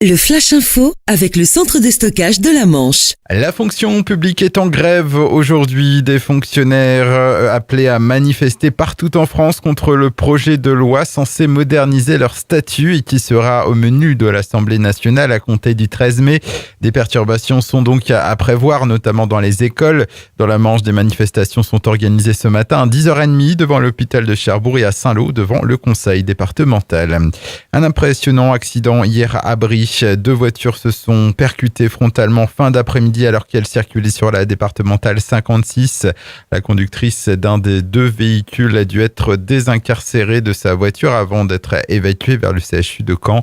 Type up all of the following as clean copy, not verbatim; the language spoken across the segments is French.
Le Flash Info avec le centre de stockage de la Manche. La fonction publique est en grève aujourd'hui. Des fonctionnaires appelés à manifester partout en France contre le projet de loi censé moderniser leur statut et qui sera au menu de l'Assemblée nationale à compter du 13 mai. Des perturbations sont donc à prévoir, notamment dans les écoles. Dans la Manche, des manifestations sont organisées ce matin à 10h30 devant l'hôpital de Cherbourg et à Saint-Lô devant le conseil départemental. Un impressionnant accident hier à Brie. 2 voitures se sont percutées frontalement fin d'après-midi alors qu'elles circulaient sur la départementale 56. La conductrice d'un des 2 véhicules a dû être désincarcérée de sa voiture avant d'être évacuée vers le CHU de Caen.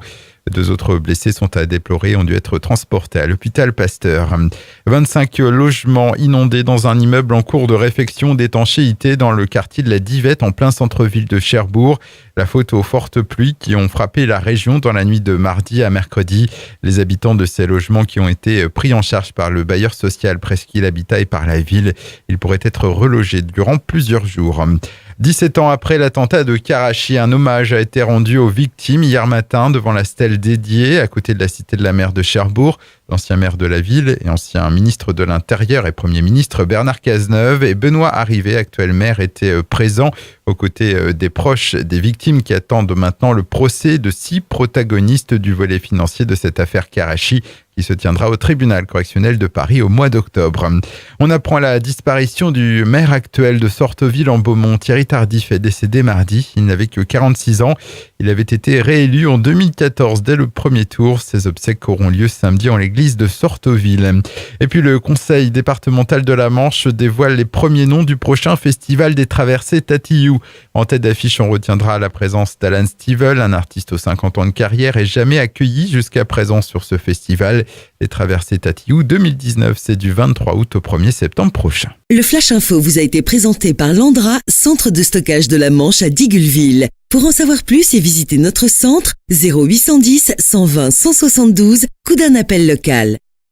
2 autres blessés sont à déplorer et ont dû être transportés à l'hôpital Pasteur. 25 logements inondés dans un immeuble en cours de réfection d'étanchéité dans le quartier de la Divette en plein centre-ville de Cherbourg. La faute aux fortes pluies qui ont frappé la région dans la nuit de mardi à mercredi. Les habitants de ces logements qui ont été pris en charge par le bailleur social Presqu'île Habitat et par la ville, ils pourraient être relogés durant plusieurs jours. 17 ans après l'attentat de Karachi, un hommage a été rendu aux victimes hier matin devant la stèle dédiée à côté de la cité de la mer de Cherbourg. L'ancien maire de la ville et ancien ministre de l'Intérieur et Premier ministre Bernard Cazeneuve et Benoît Harivet, actuel maire, étaient présents aux côtés des proches des victimes qui attendent maintenant le procès de 6 protagonistes du volet financier de cette affaire Karachi qui se tiendra au tribunal correctionnel de Paris au mois d'octobre. On apprend la disparition du maire actuel de Sorteville en Beaumont. Thierry Tardif est décédé mardi. Il n'avait que 46 ans. Il avait été réélu en 2014 dès le premier tour. Ses obsèques auront lieu samedi en l'église de Sorteville. Et puis le conseil départemental de la Manche dévoile les premiers noms du prochain festival des traversées Tatillou. En tête d'affiche, on retiendra la présence d'Alan Stivell, un artiste aux 50 ans de carrière et jamais accueilli jusqu'à présent sur ce festival. Les traversées Tatillou 2019, c'est du 23 août au 1er septembre prochain. Le Flash Info vous a été présenté par Landra, centre de stockage de la Manche à Digueulville. Pour en savoir plus et visiter notre centre, 0810 120 172, coup d'un appel local.